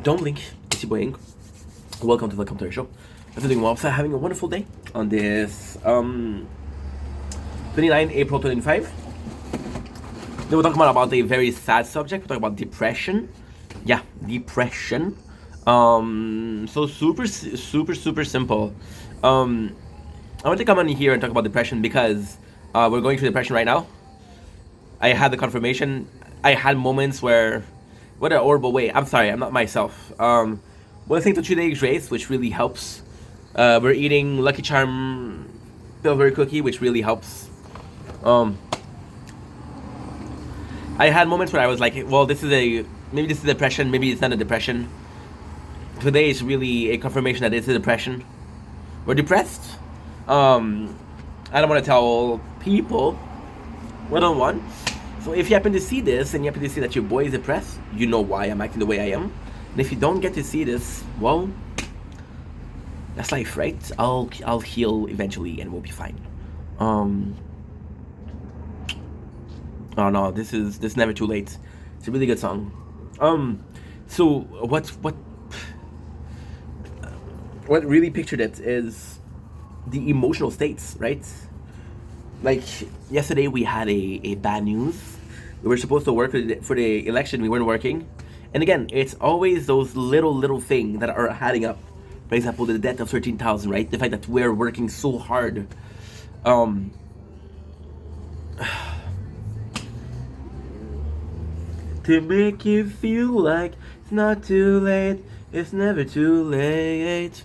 Don't blink. It's your boy Ink. Welcome to the Commentary Show. If you're doing well, so having a wonderful day on this 29 April 25. Then we're talking about a very sad subject. We're talking about depression. Yeah, depression. So super simple. I want to come on here and talk about depression because we're going through depression right now. I had the confirmation. I had moments where, what a horrible way. I'm sorry, I'm not myself. We're listening to 3 Days Grace, which really helps. We're eating Lucky Charm Pillsbury cookie, which really helps. I had moments where I was like, well, maybe this is depression, maybe it's not a depression. Today is really a confirmation that it's a depression. We're depressed. I don't want to tell people one-on-one. So if you happen to see this and you happen to see that your boy is depressed, you know why I'm acting the way I am. And if you don't get to see this, well, that's life, right? I'll heal eventually and we'll be fine. Oh no, this is Never Too Late. It's a really good song. So what really pictured it is the emotional states, right? Like yesterday we had a bad news. We were supposed to work for the election, we weren't working. And again, it's always those little things that are adding up. For example, the death of 13,000, right? The fact that we're working so hard. To make you feel like it's not too late, it's never too late.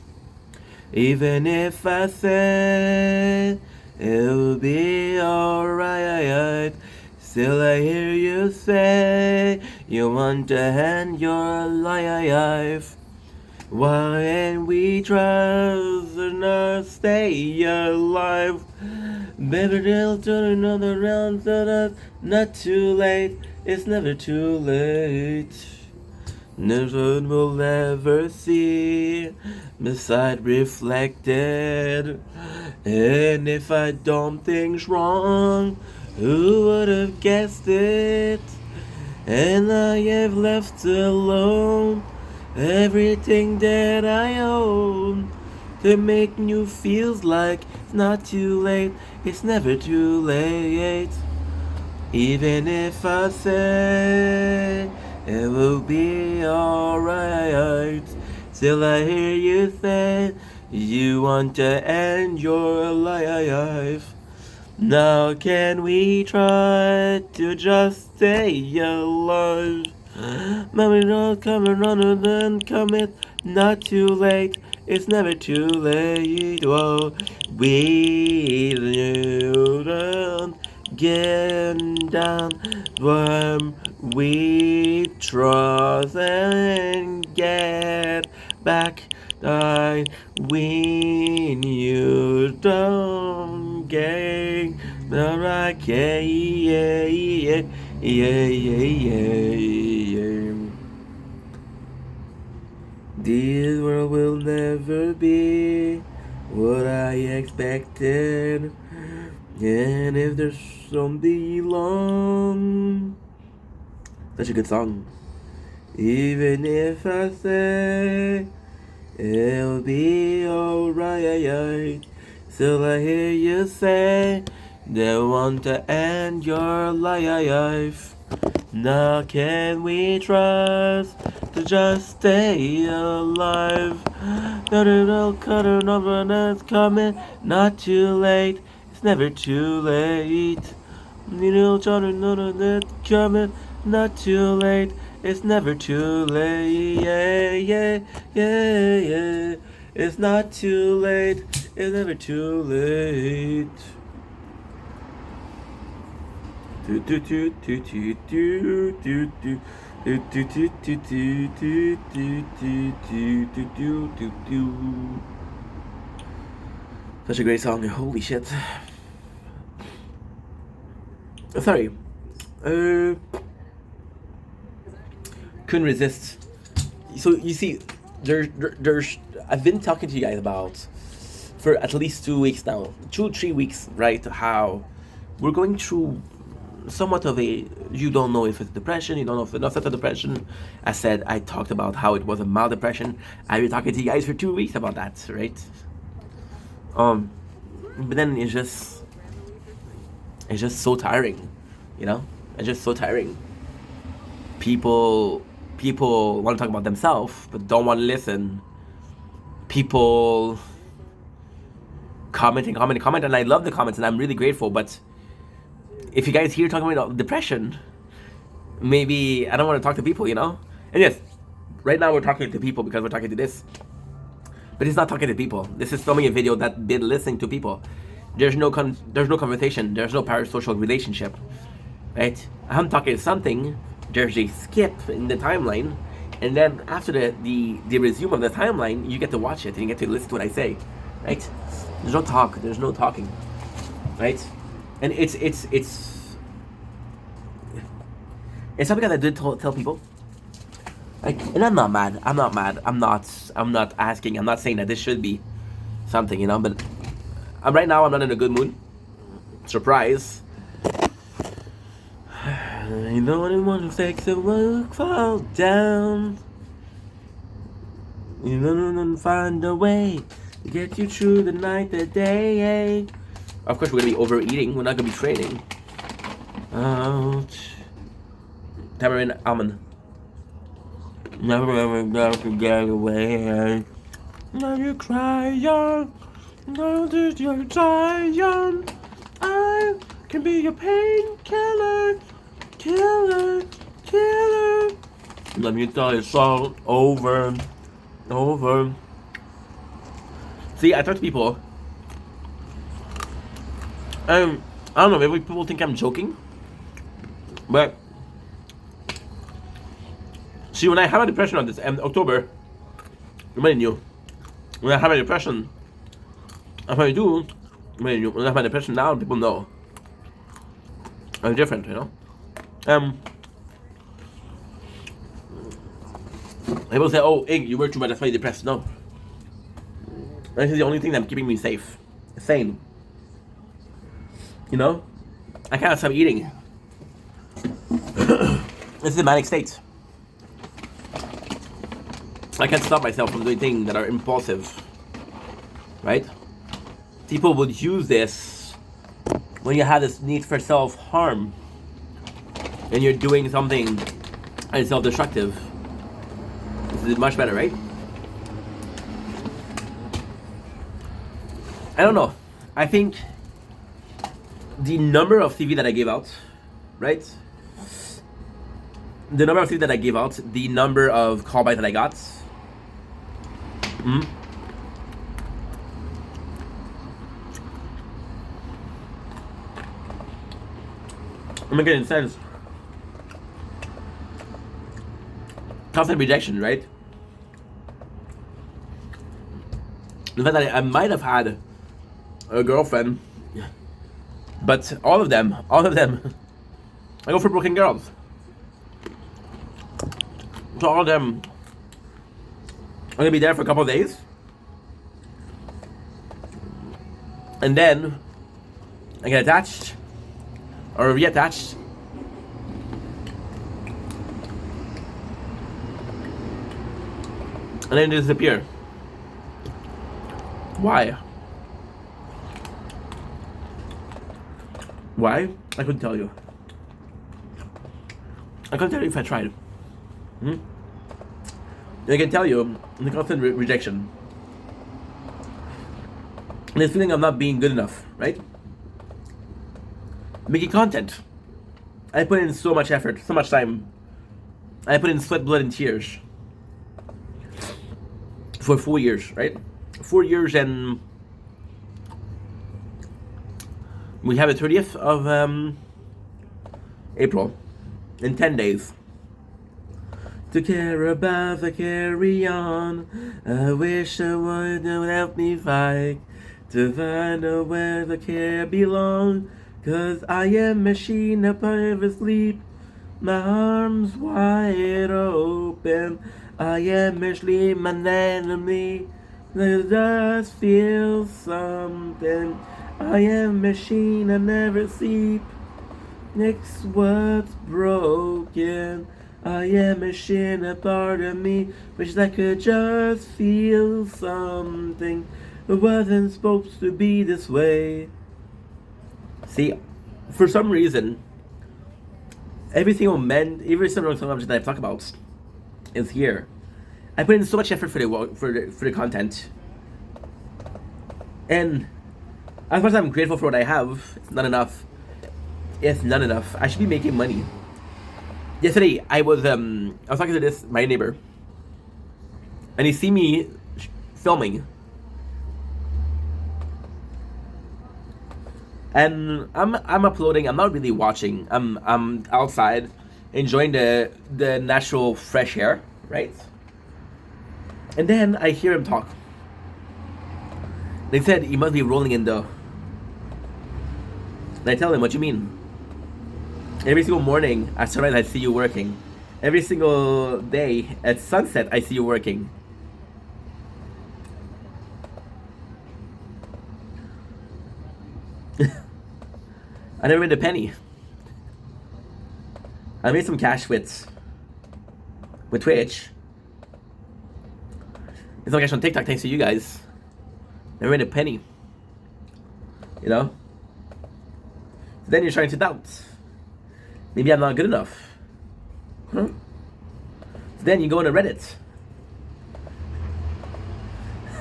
Even if I said it'll be alright, still I hear you say you want to end your life. Why we trust and not stay alive? Baby, they'll turn another round, so that's not too late. It's never too late. No one will ever see beside reflected. And if I don't things wrong, who would have guessed it? And I have left alone everything that I own to make you feel like it's not too late. It's never too late. Even if I say it will be alright, still I hear you say you want to end your life. Now can we try to just stay alive? Maybe not coming on and then commit, not too late. It's never too late. Whoa, we don't get down when we trust and get back. I when you don't get the right, yeah. This world will never be what I expected. And if there's somebody long, such a good song. Even if I say it'll be alright, still I hear you say they want to end your life. Now can we trust to just stay alive? Not a little cutter, number that's coming, not too late. It's never too late. Little children, none that's coming, not too late. It's never too late. Yeah. It's not too late. It's never too late. Such a great song. Holy shit. Sorry. Couldn't resist. So you see, there's I've been talking to you guys about for at least 2 weeks now, 2-3 weeks, right? How we're going through somewhat of a, you don't know if it's depression, you don't know if it's not such a depression. I talked about how it was a mild depression. I've been talking to you guys for 2 weeks about that, right? But then it's just so tiring, you know? It's just so tiring. People want to talk about themselves, but don't want to listen. People comment, and I love the comments, and I'm really grateful, but if you guys hear talking about depression, maybe I don't want to talk to people, you know? And yes, right now we're talking to people because we're talking to this. But he's not talking to people. This is filming a video that did listening to people. There's no conversation. There's no parasocial relationship, right? I'm talking something. There's a skip in the timeline, and then after the resume of the timeline, you get to watch it and you get to listen to what I say, right? There's no talk. There's no talking, right? And it's something that I did tell people. Like, and I'm not mad. I'm not asking. I'm not saying that this should be something, you know. But right now, I'm not in a good mood. Surprise. You know anyone who takes the work fall down. You don't find a way to get you through the night, the day. Of course, we're gonna be overeating. We're not gonna be training. Ouch. Tamarind almond. Never ever got to get away. Now you cry young. Now that you're tired, I can be your painkiller. Killer. Let me tell you, it's all over. See, I talk to people. I don't know, maybe people think I'm joking. But see, when I have a depression on this October, when I have a depression, when I have a depression now, people know. I'm different, you know. People say, "Oh, Ig, you were too much. That's why you're depressed." No, this is the only thing that's keeping me sane. You know, I can't stop eating. This is a manic state. I can't stop myself from doing things that are impulsive, right? People would use this when you have this need for self-harm and you're doing something that is self-destructive. This is much better, right? I don't know. I think the number of CV that I gave out, right? The number of CV that I gave out, the number of callbacks that I got, I'm not getting sense. Constant rejection, right? The fact that I might have had a girlfriend, but all of them, I go for broken girls. So all of them, I'm gonna be there for a couple of days, and then I get attached or reattached, and then disappear. Why? I couldn't tell you. I couldn't tell you if I tried. I can tell you the constant rejection. And this feeling of not being good enough, right? Making content. I put in so much effort, so much time. I put in sweat, blood, and tears. For 4 years, right? 4 years, and we have the 30th of April. In 10 days. To care about the carry on. I wish someone would help me fight to find out where the care belongs. 'Cause I am machine upon sleep. My arms wide open. I am actually my enemy. Let us feel something. I am machine, I never sleep. It's what's broken. I am missing a part of me. Wish I could just feel something. It wasn't supposed to be this way. See, for some reason, every single song that I talk about is here. I put in so much effort for the content, and as much as I'm grateful for what I have, it's not enough. It's not enough. I should be making money. Yesterday, I was talking to my neighbor, and he see me filming, and I'm uploading. I'm not really watching. I'm outside, enjoying the natural fresh air, right? And then I hear him talk. They said he must be rolling in dough. And I tell him, what you mean? Every single morning at sunrise, I see you working. Every single day at sunset, I see you working. I never made a penny. I made some cash with Twitch. It's no cash on TikTok thanks to you guys. Never made a penny. You know? So then you're trying to doubt. Maybe I'm not good enough. Huh? So then you go on Reddit.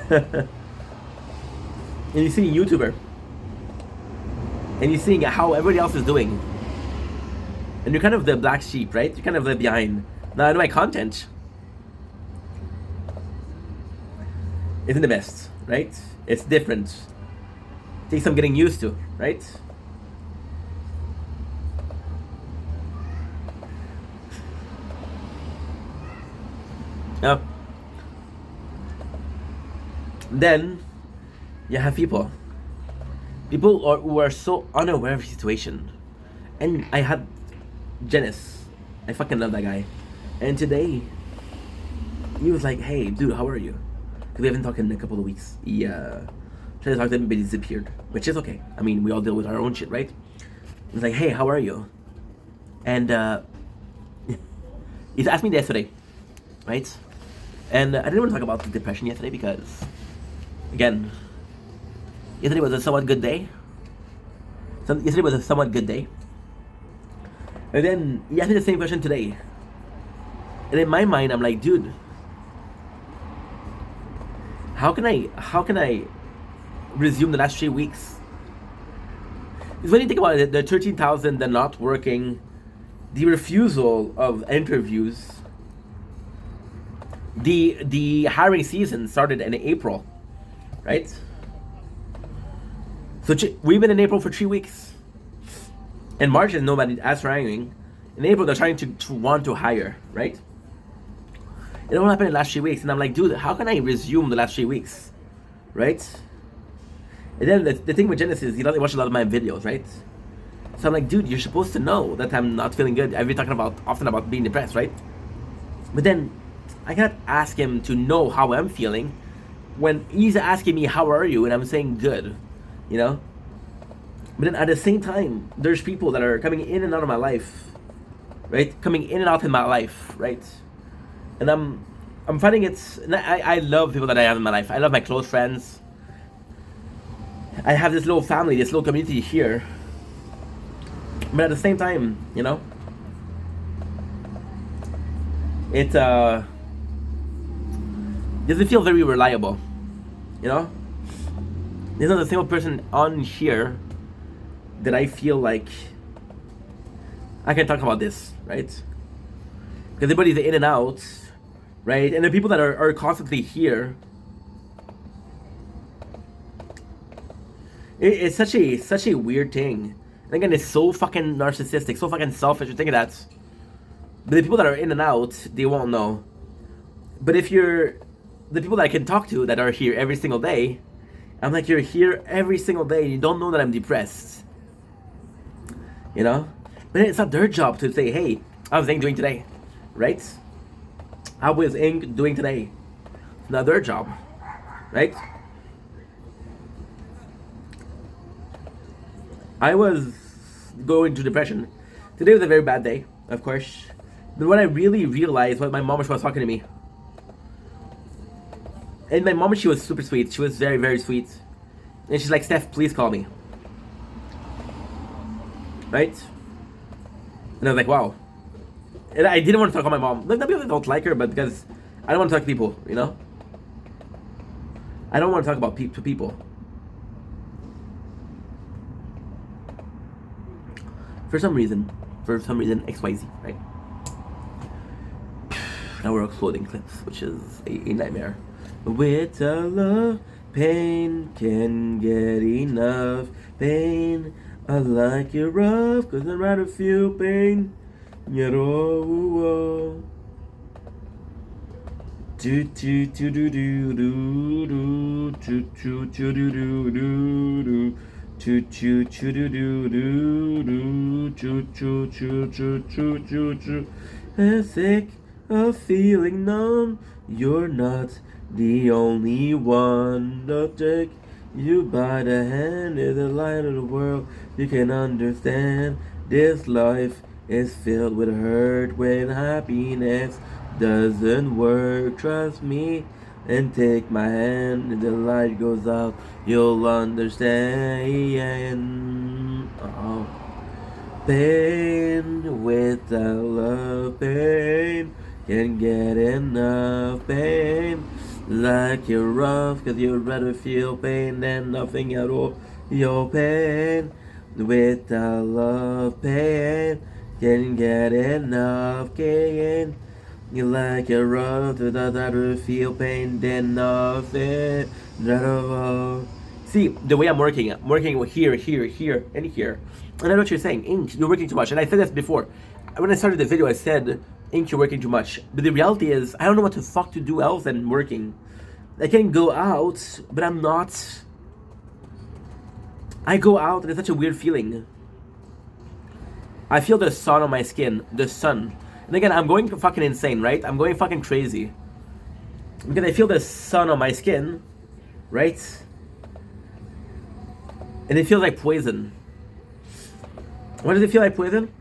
And you see a YouTuber. And you're seeing how everybody else is doing. And you're kind of the black sheep, right? You're kind of left behind. Now I know my content isn't the best, right? It's different. It takes some getting used to, right? Then you have people who are so unaware of the situation. And I had Janice. I fucking love that guy. And today, he was like, hey, dude, how are you? Because we haven't talked in a couple of weeks. He tried to talk to him, but he disappeared. Which is okay. I mean, we all deal with our own shit, right? He was like, hey, how are you? And he asked me yesterday, right? And I didn't want to talk about the depression yesterday because, again, yesterday was a somewhat good day. Yesterday was a somewhat good day. And then he asked me the same question today. And in my mind, I'm like, dude, how can I resume the last 3 weeks? Because when you think about it, the 13,000, the not working, the refusal of interviews, the hiring season started in April, right? So we've been in April for 3 weeks. In March, nobody asked for hiring. In April, they're trying to want to hire, right? It all happened in the last 3 weeks, and I'm like, dude, how can I resume the last 3 weeks, right? And then the thing with Genesis, he doesn't watch a lot of my videos, right? So I'm like, dude, you're supposed to know that I'm not feeling good. I've been talking often about being depressed, right? But then I cannot ask him to know how I'm feeling when he's asking me, how are you? And I'm saying good, you know? But then at the same time, there's people that are coming in and out of my life, right? Coming in and out in my life, right? And I'm finding I love people that I have in my life. I love my close friends. I have this little family, this little community here. But at the same time, you know, it doesn't feel very reliable, you know? There's not a single person on here that I feel like I can talk about this, right? Because everybody's in and out, right? And the people that are constantly here, it's such a weird thing. And again, it's so fucking narcissistic, so fucking selfish. You think of that. But the people that are in and out, they won't know. But if you're the people that I can talk to that are here every single day, I'm like, you're here every single day and you don't know that I'm depressed. You know? But it's not their job to say, hey, how's Ink doing today? Right? How is Ink doing today? It's not their job. Right? I was going through depression. Today was a very bad day, of course. But what I really realized was my mom was talking to me. And my mom, she was super sweet. She was very, very sweet. And she's like, Steph, please call me. Right? And I was like, wow. And I didn't want to talk to my mom. Not because I don't like her, but because I don't want to talk to people, you know? I don't want to talk about to people. For some reason, XYZ, right? Now we're uploading clips, which is a nightmare. With a love, pain can get enough pain. I like it rough, cause I'd rather feel pain. Yet oh, do do do do do do do do do do do do do. Choo choo choo doo doo doo doo choo choo choo choo choo choo choo. I'm sick of feeling numb. You're not the only one. I'll take you by the hand in the light of the world. You can understand this life is filled with hurt when happiness doesn't work. Trust me and take my hand. When the light goes out, you'll understand. Oh. Pain without love, pain can't get enough pain. Like you're rough, cause you'd rather feel pain than nothing at all. Your pain without love, pain can't get enough pain. You like it rough, without rather feel pain than nothing at all. See, the way I'm working here, here, and here. And I know what you're saying, Ink, you're working too much. And I said this before. When I started the video, I said, Ink, you're working too much. But the reality is, I don't know what the fuck to do else than working. I can go out, but I'm not. I go out, and it's such a weird feeling. I feel the sun on my skin, the sun. And again, I'm going fucking insane, right? I'm going fucking crazy. Because I feel the sun on my skin, right? And it feels like poison. Why does it feel like poison?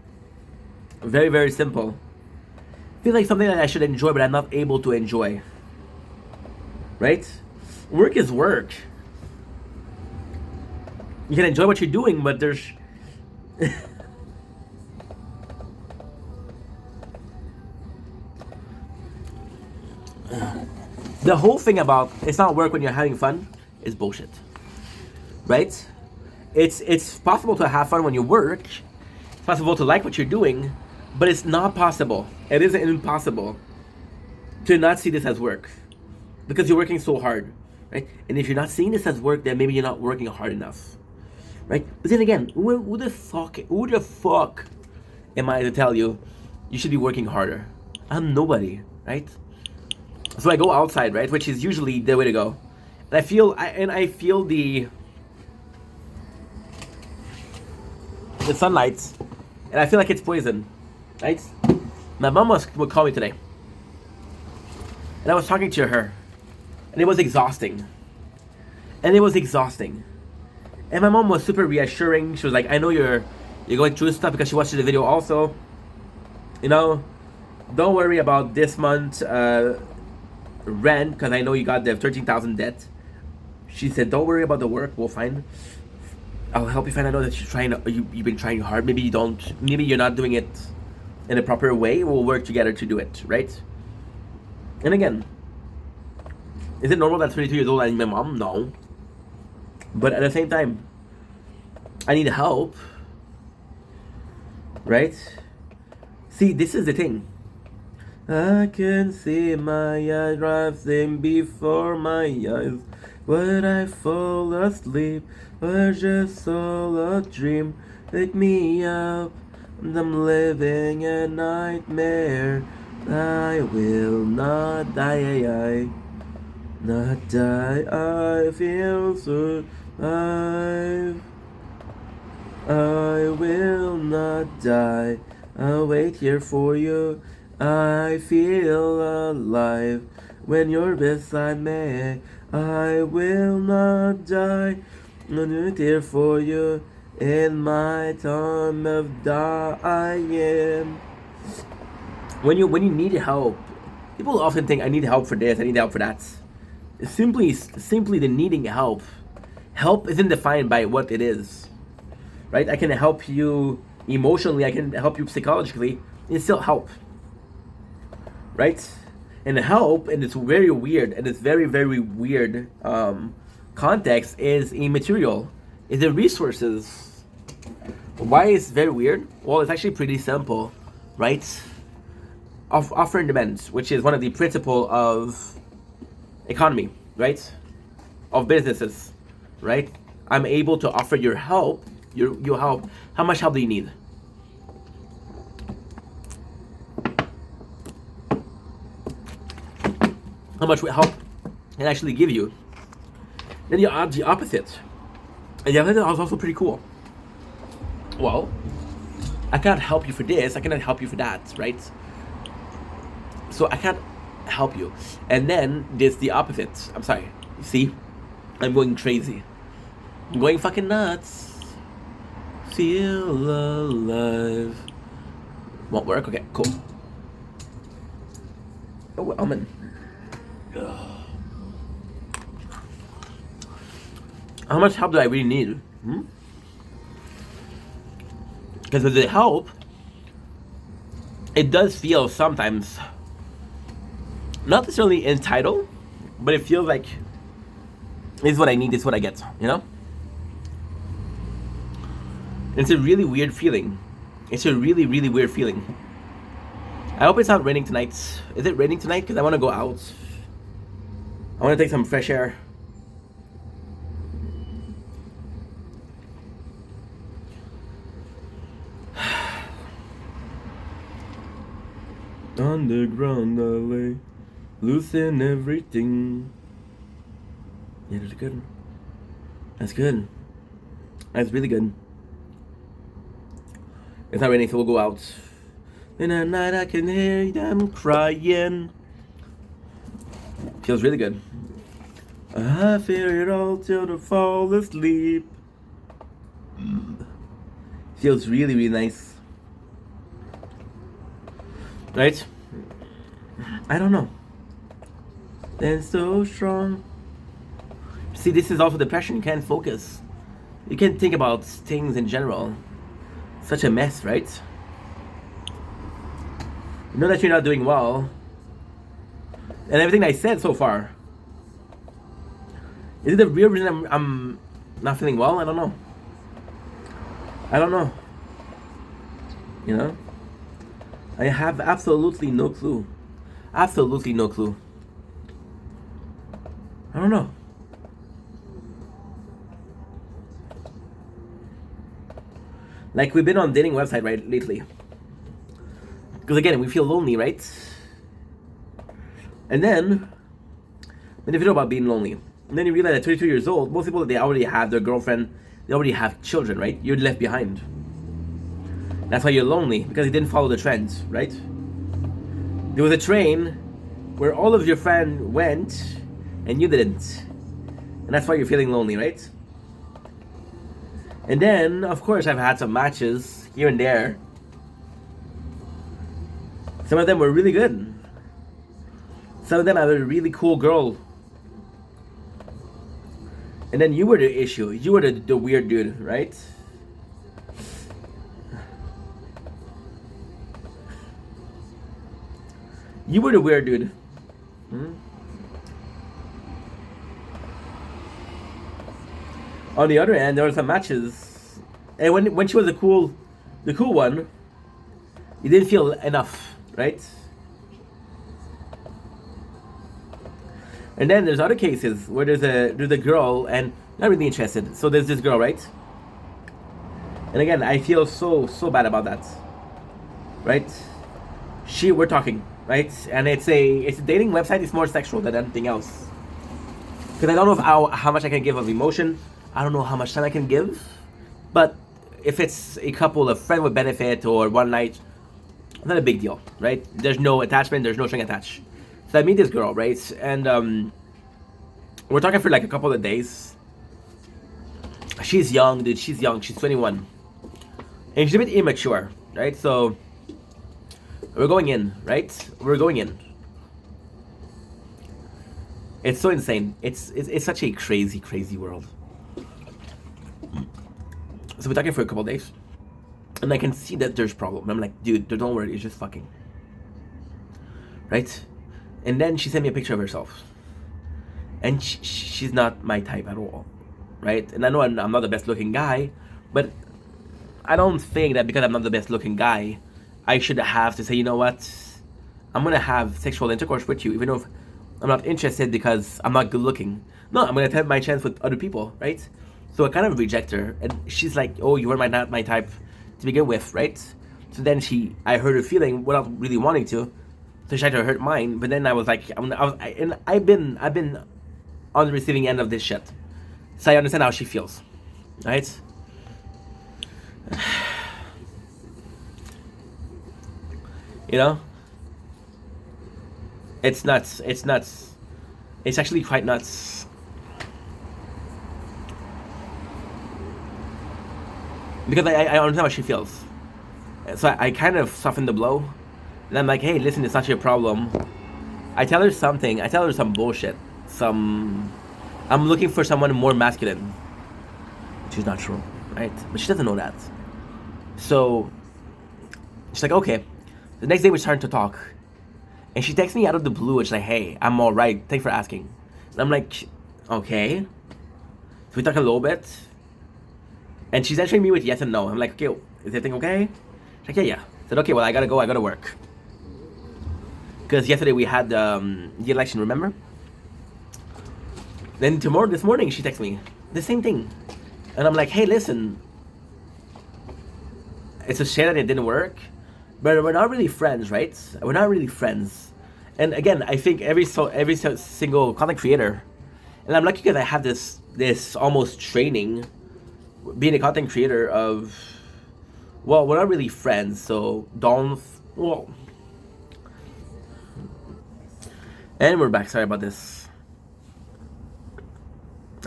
Very, very simple. It feels like something that I should enjoy, but I'm not able to enjoy. Right? Work is work. You can enjoy what you're doing, but there's... The whole thing about it's not work when you're having fun is bullshit. Right? It's possible to have fun when you work. It's possible to like what you're doing, but it's not possible. It is impossible to not see this as work. Because you're working so hard. Right? And if you're not seeing this as work, then maybe you're not working hard enough. Right? But then again, who the fuck am I to tell you you should be working harder? I'm nobody, right? So I go outside, right, which is usually the way to go. And I feel the sunlight, and I feel like it's poison, right? My mom would call me today, and I was talking to her, and it was exhausting. And my mom was super reassuring. She was like, "I know you're going through stuff," because she watched the video also. You know, don't worry about this month. Rent, because I know you got the 13,000 debt. She said, don't worry about the work, we'll find. I'll help you find. I know that you've been trying hard. Maybe you're not doing it in a proper way. We'll work together to do it, right? And again, is it normal that 22 years old I need my mom? No. But at the same time, I need help, right? See, this is the thing. I can see my eyes rising before my eyes. Would I fall asleep or just all a dream? Wake me up, I'm living a nightmare. I will not die, not die. I feel survive. I will not die. I'll wait here for you. I feel alive when you're beside me. I will not die. I'm here for you. in my time of dying. When you need help, people often think I need help for this, I need help for that. Simply the needing help. Help isn't defined by what it is, right? I can help you emotionally, I can help you psychologically. It's still help, right? And help, and it's very weird, and it's very very weird context is immaterial. Is the resources. Why is it very weird? Well, it's actually pretty simple, right? Of offer and demand, which is one of the principle of economy, right? Of businesses, right? I'm able to offer your help, your help. How much help do you need? How much help can actually give you? Then you add the opposite. And the opposite is also pretty cool. Well, I cannot help you for this, I cannot help you for that, right? So I can't help you. And then there's the opposite. I'm sorry. You see? I'm going crazy. I'm going fucking nuts. Feel alive. Won't work? Okay, cool. Oh, almond. How much help do I really need? Because with the help, it does feel sometimes not necessarily entitled, but it feels like this is what I need, this is what I get, you know? It's a really weird feeling. It's a really, really weird feeling. I hope it's not raining tonight. Is it raining tonight? Because I want to go out. I want to take some fresh air. Underground LA, losing everything. Yeah, that's good. That's good. That's really good. It's not raining, so we'll go out. In the night I can hear them crying. Feels really good. I fear it all till to fall asleep. Feels really, really nice. Right? I don't know. Then so strong. See, this is also depression. You can't focus. You can't think about things in general. Such a mess, right? You know that you're not doing well. And everything I said so far. Is it the real reason I'm not feeling well? I don't know. I don't know. You know? I have absolutely no clue. Absolutely no clue. I don't know. Like, we've been on dating website, right, lately. Because again, we feel lonely, right? And then if you know about being lonely, and then you realize at 22 years old, most people, they already have their girlfriend, they already have children, right? You're left behind. That's why you're lonely, because you didn't follow the trends, right? There was a train where all of your friends went, and you didn't. And that's why you're feeling lonely, right? And then, of course, I've had some matches here and there. Some of them were really good. Some of them had a really cool girl. And then you were the issue. You were the weird dude, right? You were the weird dude. On the other hand, there were some matches, and when she was the cool one, you didn't feel enough, right? And then there's other cases where there's a girl and not really interested. So there's this girl, right? And again, I feel so bad about that, right? We're talking, right? And it's a dating website. It's more sexual than anything else. Because I don't know how much I can give of emotion. I don't know how much time I can give. But if it's a couple of friend with benefit or one night, it's not a big deal, right? There's no attachment. There's no string attached. So I meet this girl, right? And we're talking for like a couple of days. She's young, dude. She's young. She's 21. And she's a bit immature, right? So, we're going in, right? We're going in. It's so insane. It's such a crazy, crazy world. So we're talking for a couple days. And I can see that there's problem. I'm like, dude, don't worry. It's just fucking. Right? And then she sent me a picture of herself. And she's not my type at all. Right? And I know I'm not the best looking guy. But I don't think that because I'm not the best looking guy, I should have to say, you know what? I'm going to have sexual intercourse with you, even though I'm not interested because I'm not good looking. No, I'm going to have my chance with other people, right? So I kind of reject her. And she's like, oh, you were not my type to begin with, right? So then I heard her feeling without really wanting to. So she tried to hurt mine. But then I was like, I've been on the receiving end of this shit. So I understand how she feels, right? You know? It's nuts. It's nuts. It's actually quite nuts. Because I understand how she feels. So I kind of soften the blow. And I'm like, hey, listen, it's not your problem. I tell her something. I tell her some bullshit. I'm looking for someone more masculine. Which is not true, right? But she doesn't know that. So she's like, okay. The next day we're starting to talk. And she texts me out of the blue. It's like, hey, I'm alright. Thanks for asking. And I'm like, okay. So we talk a little bit. And she's answering me with yes and no. I'm like, okay, is everything okay? She's like, yeah. I said, okay, well, I gotta go. I gotta work. Because yesterday we had the election, remember? Then this morning, she texts me. The same thing. And I'm like, hey, listen. It's a shame that it didn't work. But we're not really friends, right? We're not really friends. And again, I think every single content creator, and I'm lucky because I have this almost training, being a content creator of, well, we're not really friends, so well. And we're back. Sorry about this.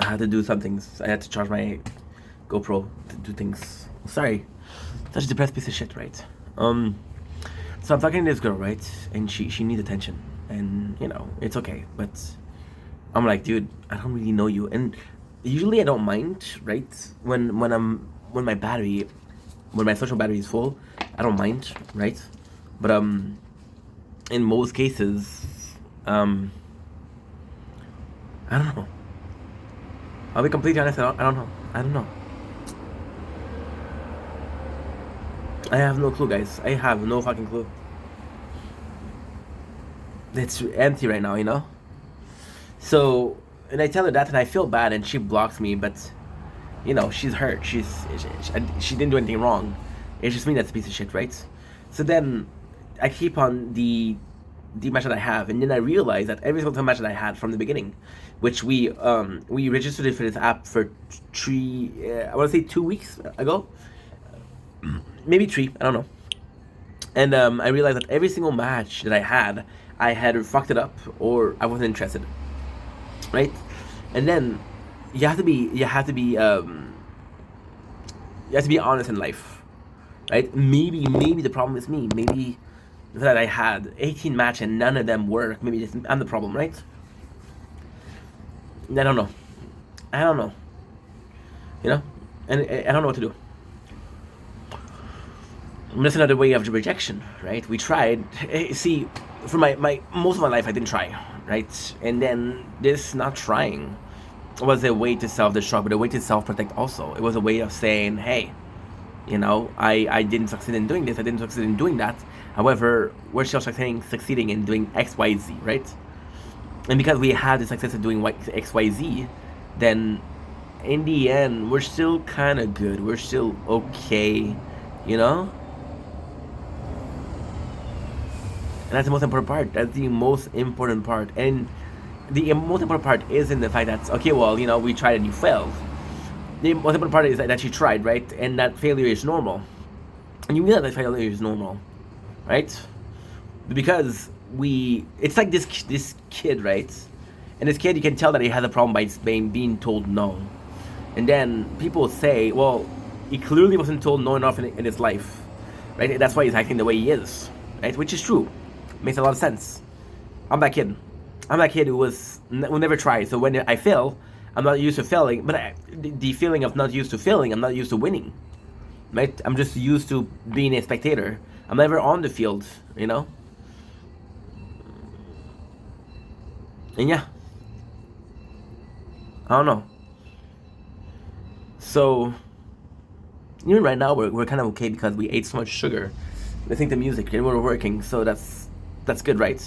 I had to do some things. I had to charge my GoPro to do things. Sorry. Such a depressed piece of shit, right? So I'm talking to this girl, right? And she needs attention. And, you know, it's okay. But I'm like, dude, I don't really know you. And usually I don't mind, right? When my social battery is full, I don't mind, right? But in most cases, I don't know. I'll be completely honest, I don't know. I have no clue, guys. I have no fucking clue. It's empty right now, you know? So, and I tell her that and I feel bad and she blocks me, but, you know, she's hurt. She didn't do anything wrong. It's just me that's a piece of shit, right? So then I keep on the match that I have, and then I realize that every single match that I had from the beginning, which we registered it for this app for 2 weeks ago. Maybe 3, I don't know. And I realized that every single match that I had fucked it up or I wasn't interested, right? And then you have to be honest in life, right? Maybe the problem is me. Maybe that I had 18 matches and none of them work. Maybe I'm the problem, right? I don't know. You know, and I don't know what to do. That's another way of rejection, right? We tried. See, for my most of my life, I didn't try, right? And then this not trying was a way to self-destruct, but a way to self-protect also. It was a way of saying, hey, you know, I didn't succeed in doing this, I didn't succeed in doing that. However, we're still succeeding in doing X, Y, Z, right? And because we had the success of doing X, Y, Z, then in the end, we're still kind of good. We're still okay, you know? And that's the most important part. That's the most important part. And the most important part isn't the fact that, okay, well, you know, we tried and you failed. The most important part is that you tried, right? And that failure is normal. And you know that failure is normal, right? Because it's like this kid, right? And this kid, you can tell that he has a problem by being told no. And then people say, well, he clearly wasn't told no enough in his life, right? That's why he's acting the way he is, right? Which is true. Makes a lot of sense. I'm that kid. I'm that kid who never tried. So when I fail, I'm not used to failing. But the feeling of not used to failing, I'm not used to winning, right? I'm just used to being a spectator. I'm never on the field, you know? And yeah. I don't know. So, even right now, we're kind of okay because we ate so much sugar. Listening to music and we're working, so that's good, right?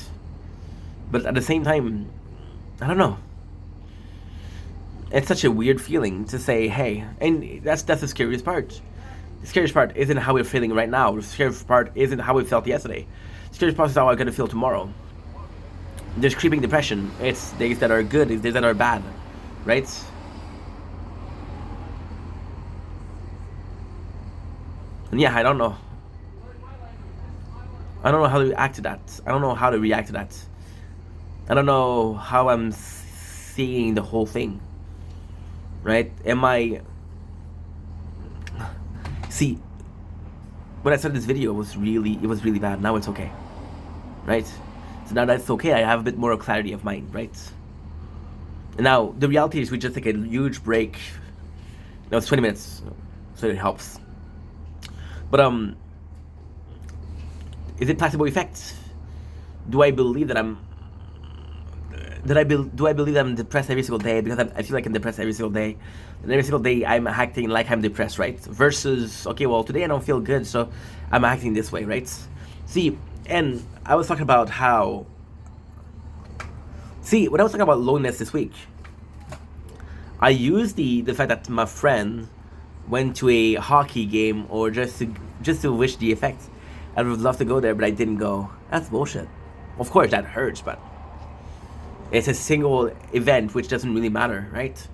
But at the same time, I don't know. It's such a weird feeling to say, hey, and that's the scariest part. The scariest part isn't how we're feeling right now. The scariest part isn't how we felt yesterday. The scariest part is how I'm gonna feel tomorrow. There's creeping depression. It's days that are good, it's days that are bad, right? And yeah, I don't know. I don't know how to react to that. I don't know how to react to that. I don't know how I'm seeing the whole thing. Right? Am I... See, when I started this video, it was really bad. Now it's okay. Right? So now that it's okay, I have a bit more clarity of mind, right? And now, the reality is we just take a huge break. No, it's 20 minutes, so it helps. But, is it placebo effect? Do I believe that do I believe that I'm depressed every single day because I feel like I'm depressed every single day, and every single day I'm acting like I'm depressed, right? Versus, okay, well, today I don't feel good, so I'm acting this way, right? See, and I was talking about how... See, when I was talking about loneliness this week, I used the fact that my friend went to a hockey game or just to wish the effect. I would love to go there, but I didn't go. That's bullshit. Of course, that hurts, but it's a single event, which doesn't really matter, right?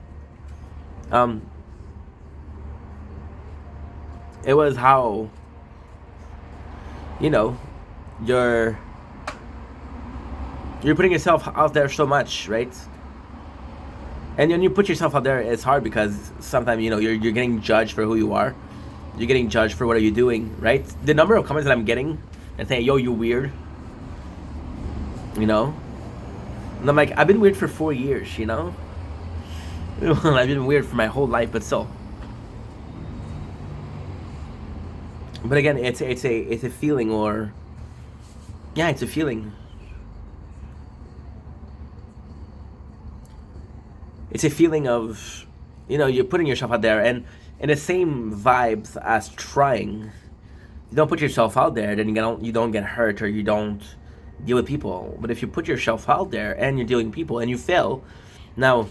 It was how, you know, you're putting yourself out there so much, right? And when you put yourself out there, it's hard because sometimes, you know, you're getting judged for who you are. You're getting judged for what are you doing, right? The number of comments that I'm getting and saying, yo, you weird, you know? And I'm like, I've been weird for 4 years, you know? I've been weird for my whole life, but still. But again, it's a feeling, or... Yeah, it's a feeling. It's a feeling of, you know, you're putting yourself out there, and in the same vibes as trying. You don't put yourself out there, then you don't get hurt, or you don't deal with people. But if you put yourself out there and you're dealing with people and you fail, now,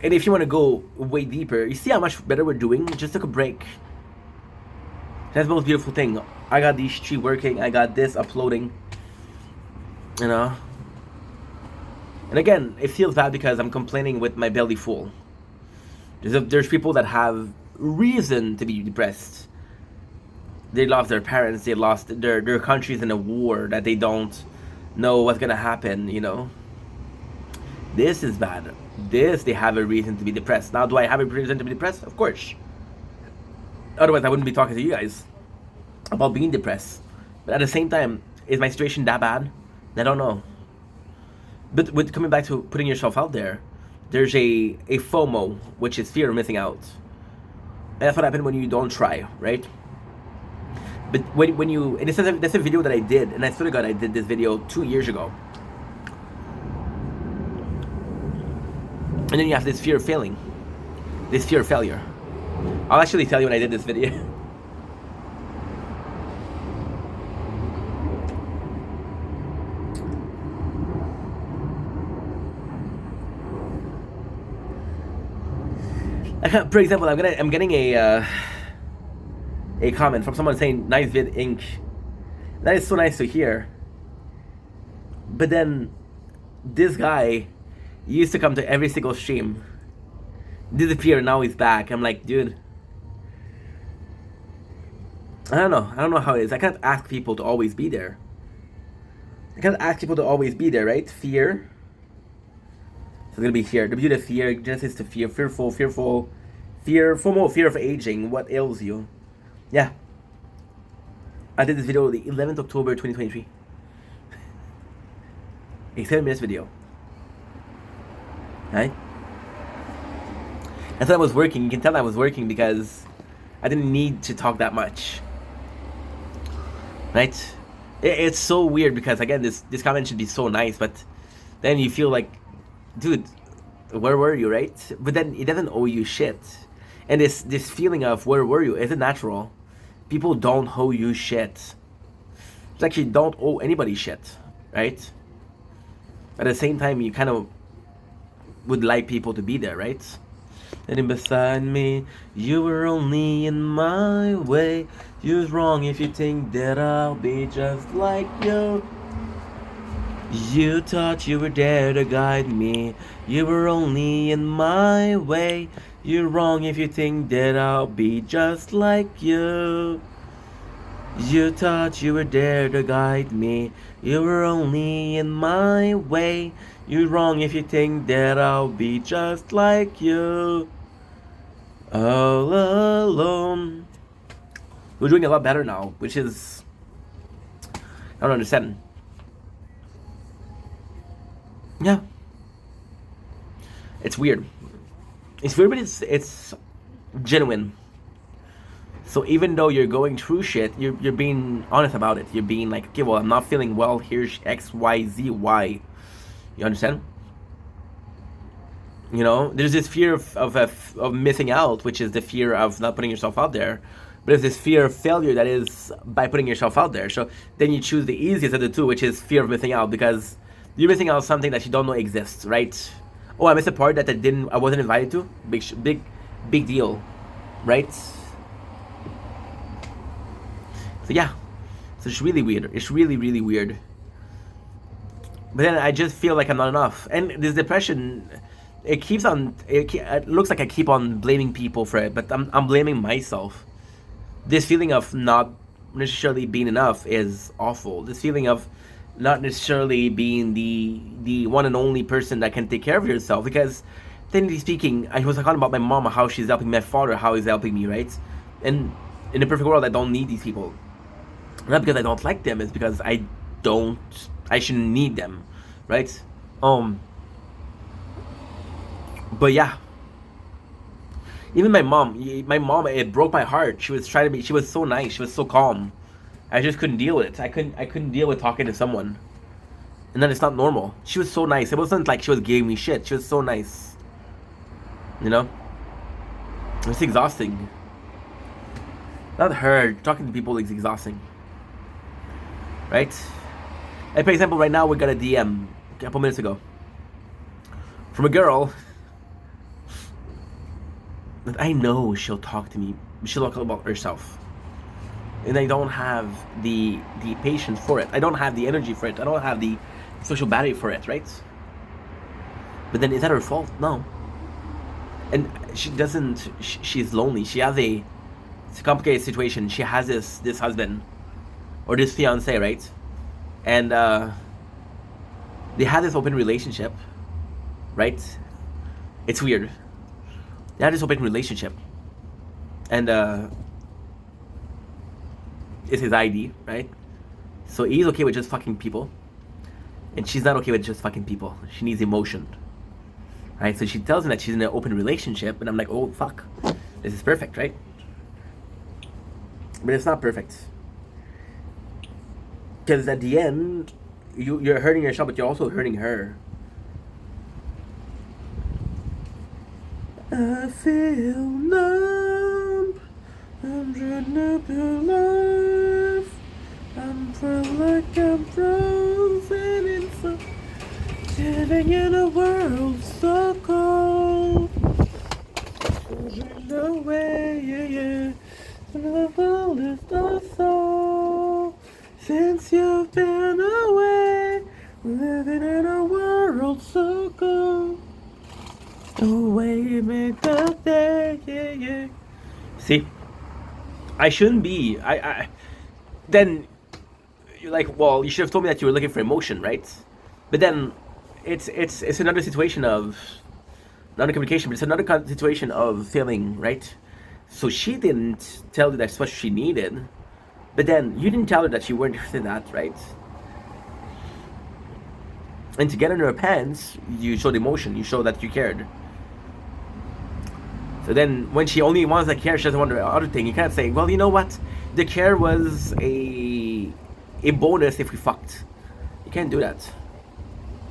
and if you want to go way deeper, you see how much better we're doing? Just took a break. That's the most beautiful thing. I got these 3 working, I got this uploading, you know. And again, it feels bad because I'm complaining with my belly full. There's people that have reason to be depressed. They lost their parents, they lost their countries in a war that they don't know what's gonna happen, you know. This is bad. This, they have a reason to be depressed. Now, do I have a reason to be depressed? Of course. Otherwise, I wouldn't be talking to you guys about being depressed. But at the same time, is my situation that bad? I don't know. But with coming back to putting yourself out there, there's a FOMO, which is fear of missing out. And that's what happens when you don't try, right? But when you, and that's a video that I did, and I swear to God, I did this video 2 years ago. And then you have this fear of failing, this fear of failure. I'll actually tell you when I did this video. For example, I'm getting a comment from someone saying nice vid ink. That is so nice to hear. But then this guy used to come to every single stream, disappear, and now he's back. I'm like, dude, I don't know how it is. I can't ask people to always be there. I can't ask people to always be there, right? Fear. it's gonna be fear. The beauty of fear, Genesis to fear, FOMO, fear of aging. What ails you? Yeah. I did this video the 11th October 2023. A 7 minutes video. Right? I thought I was working. You can tell I was working because I didn't need to talk that much. Right? It's so weird because, again, this comment should be so nice, but then you feel like, dude, where were you, right? But then it doesn't owe you shit. And this feeling of where were you isn't natural. People don't owe you shit. It's actually don't owe anybody shit, right? At the same time, you kind of would like people to be there, right? And beside me, you were only in my way. You're wrong if you think that I'll be just like you. You thought you were there to guide me. You were only in my way. You're wrong if you think that I'll be just like you. You thought you were there to guide me. You were only in my way. You're wrong if you think that I'll be just like you. All alone. We're doing a lot better now, which is, I don't understand. Yeah. It's weird. It's weird, but it's genuine. So even though you're going through shit, you're being honest about it. You're being like, okay, well, I'm not feeling well. Here's X, Y, Z, Y. You understand? You know, there's this fear of missing out, which is the fear of not putting yourself out there. But there's this fear of failure that is by putting yourself out there. So then you choose the easiest of the two, which is fear of missing out, because you're missing out on something that you don't know exists, right? Oh, I missed a part that I wasn't invited to. Big deal, right? So yeah, so it's really weird. It's really weird. But then I just feel like I'm not enough, and this depression, it keeps on. It looks like I keep on blaming people for it, but I'm blaming myself. This feeling of not necessarily being enough is awful. This feeling of not necessarily being the one and only person that can take care of yourself. Because technically speaking, I was talking about my mom, how she's helping my father, how he's helping me, right? And in the perfect world, I don't need these people. Not because I don't like them, it's because I shouldn't need them, right? But yeah. Even my mom, it broke my heart. She was so nice, she was so calm. I just couldn't deal with it. I couldn't deal with talking to someone. And then it's not normal. She was so nice. It wasn't like she was giving me shit. She was so nice. You know? It's exhausting. Not her. Talking to people is exhausting. Right? Like, for example, right now we got a DM a couple minutes ago from a girl that I know she'll talk to me. She'll talk about herself. And I don't have the patience for it. I don't have the energy for it. I don't have the social battery for it, right? But then is that her fault? No. And she doesn't. She's lonely. She has it's a complicated situation. She has this husband or this fiance, right? And they had this open relationship, right? It's weird. They had this open relationship, and it's his ID, right? So he's okay with just fucking people, and she's not okay with just fucking people. She needs emotion, right? So she tells him that she's in an open relationship, and I'm like, oh fuck, this is perfect, right? But it's not perfect, because at the end, you're hurting yourself, but you're also hurting her. I feel numb. I'm trying to be alive. I feel like I'm frozen inside, living in a world so cold. There's no way, yeah. The world is not so. Since you've been away, living in a world so cold. The way you make that day, yeah. See, I shouldn't be. Then you're like, well, you should have told me that you were looking for emotion, right? But then it's another situation of not a communication, but it's another situation of failing, right? So she didn't tell you that's what she needed, but then you didn't tell her that you weren't interested in that, right? And to get in her pants, you showed emotion. You showed that you cared. So then, when she only wants the care, she doesn't want the other thing. You can't say, well, you know what? The care was a bonus if we fucked. You can't do that,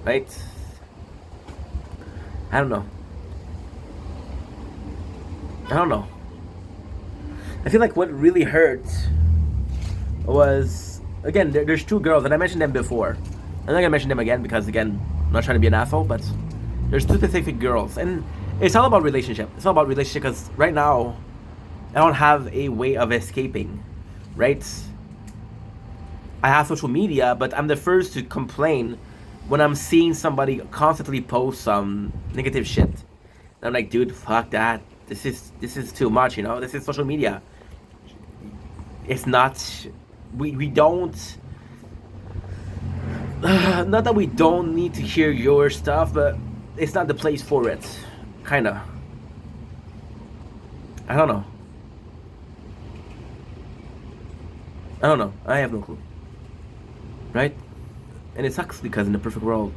right? I don't know. I feel like what really hurt was, again, there's two girls, and I mentioned them before. I'm not gonna mention them again because, again, I'm not trying to be an asshole, but there's two specific girls, and it's all about relationship. It's all about relationship because right now, I don't have a way of escaping, right? I have social media, but I'm the first to complain when I'm seeing somebody constantly post some negative shit. I'm like, dude, fuck that. This is too much, you know? This is social media. It's not... We don't... not that we don't need to hear your stuff, but it's not the place for it. Kinda. I don't know. I have no clue. Right? And it sucks because in the perfect world,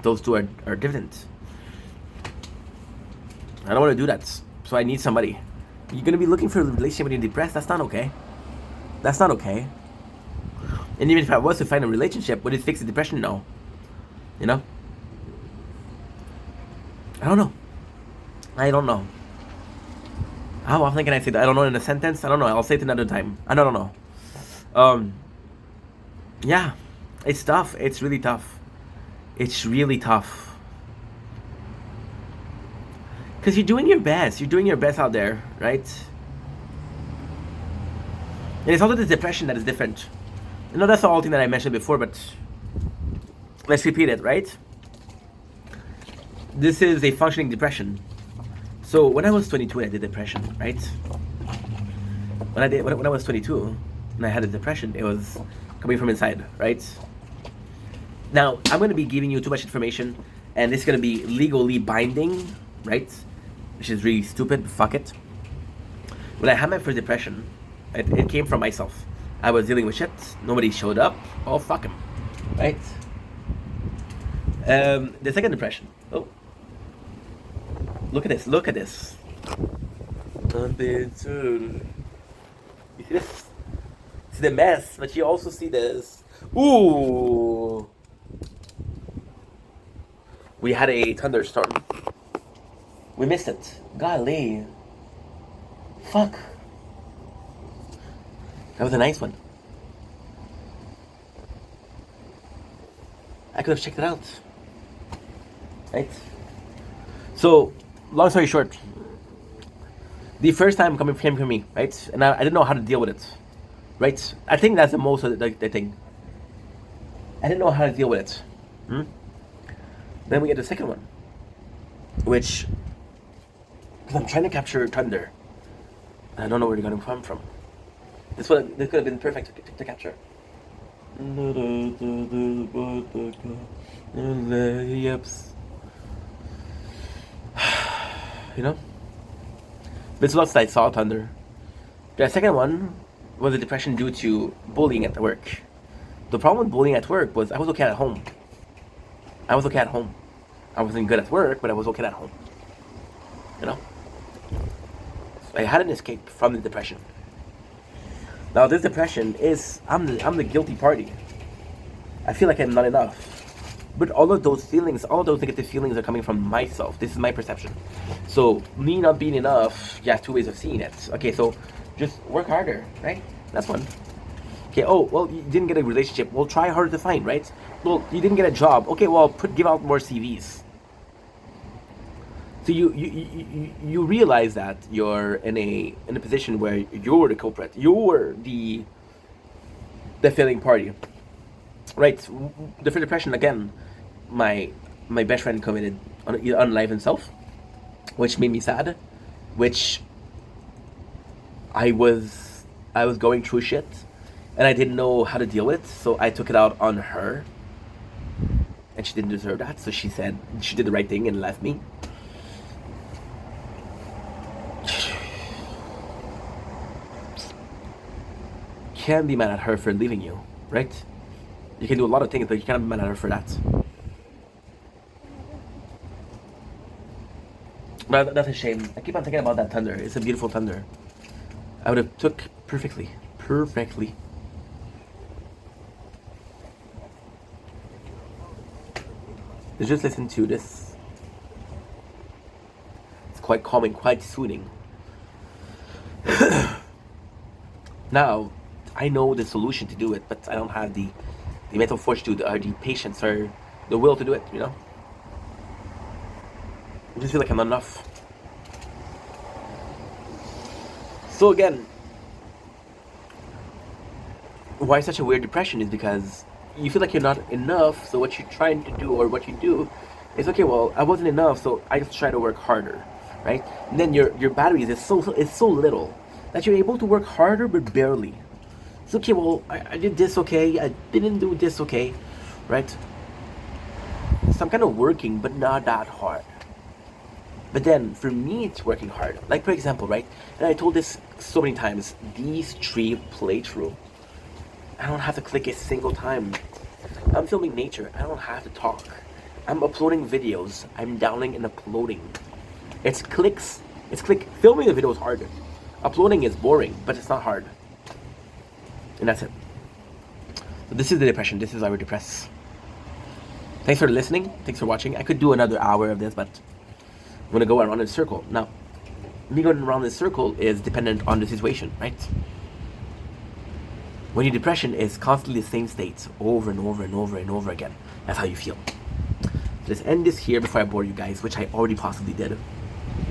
those two are different. I don't want to do that. So I need somebody. You're going to be looking for a relationship when you're depressed? That's not okay. That's not okay. And even if I was to find a relationship, would it fix the depression? No. You know? I don't know. How often can I say that? I don't know in a sentence? I don't know. I'll say it another time. I don't know. Yeah. It's tough. It's really tough. It's really tough. Because you're doing your best. You're doing your best out there, right? And it's also the depression that is different. You know, that's the whole thing that I mentioned before, but let's repeat it, right? This is a functioning depression. So when I was 22, I did depression, right? When I was 22 and I had a depression, it was coming from inside, right? Now, I'm going to be giving you too much information, and it's going to be legally binding, right? Which is really stupid, but fuck it. When I had my first depression, it came from myself. I was dealing with shit, nobody showed up, oh fuck him, right? The second depression, oh. Look at this. You see this? See the mess, but you also see this. Ooh! We had a thunderstorm. We missed it. Golly. Fuck. That was a nice one. I could have checked it out. Right? So, long story short, the first time came from me, right? And I didn't know how to deal with it, right? I think that's the most of the thing. I didn't know how to deal with it. Then we get the second one, which, because I'm trying to capture thunder, and I don't know where they're going to come from. This could have been perfect to capture. Yips. You know? This was I saw thunder. The second one was a depression due to bullying at work. The problem with bullying at work was I was okay at home. I wasn't good at work, but I was okay at home. You know? So I had an escape from the depression. Now this depression is, I'm the guilty party. I feel like I'm not enough. But all of those feelings, all of those negative feelings are coming from myself. This is my perception. So me not being enough, you have two ways of seeing it. Okay, so just work harder, right? That's one. Okay, oh, well, you didn't get a relationship. Well, try harder to find, right? Well, you didn't get a job. Okay, well, give out more CVs. So you realize that you're in a position where you're the culprit. You're the failing party, right? The first depression again. My best friend committed unalive himself, which made me sad. Which I was going through shit, and I didn't know how to deal with it, so I took it out on her. and she didn't deserve that, so she said she did the right thing and left me. Can't be mad at her for leaving you, right? You can do a lot of things, but you can't be mad at her for that. But that's a shame. I keep on thinking about that thunder. It's a beautiful thunder. I would have took perfectly. Perfectly. Just listen to this. It's quite calming, quite soothing. Now, I know the solution to do it, but I don't have the mental fortitude or the patience or the will to do it, you know? I just feel like I'm not enough. So again, why such a weird depression is because you feel like you're not enough, so what you're trying to do or what you do is, okay, well, I wasn't enough, so I just try to work harder, right? And then your batteries is so little that you're able to work harder but barely. It's okay, well, I did this okay, I didn't do this okay, right? So I'm kind of working, but not that hard. But then, for me, it's working hard. Like, for example, right? And I told this so many times, these 3 playthrough, I don't have to click a single time. I'm filming nature, I don't have to talk. I'm uploading videos, I'm downloading and uploading. It's clicks, filming the video is hard. Uploading is boring, but it's not hard. And that's it. So this is the depression, this is why we're depressed. Thanks for listening, thanks for watching. I could do another hour of this, but I'm gonna go around in a circle. Now, me going around this circle is dependent on the situation, right? When your depression is constantly the same states over and over and over and over again, that's how you feel. Let's end this here before I bore you guys, which I already possibly did.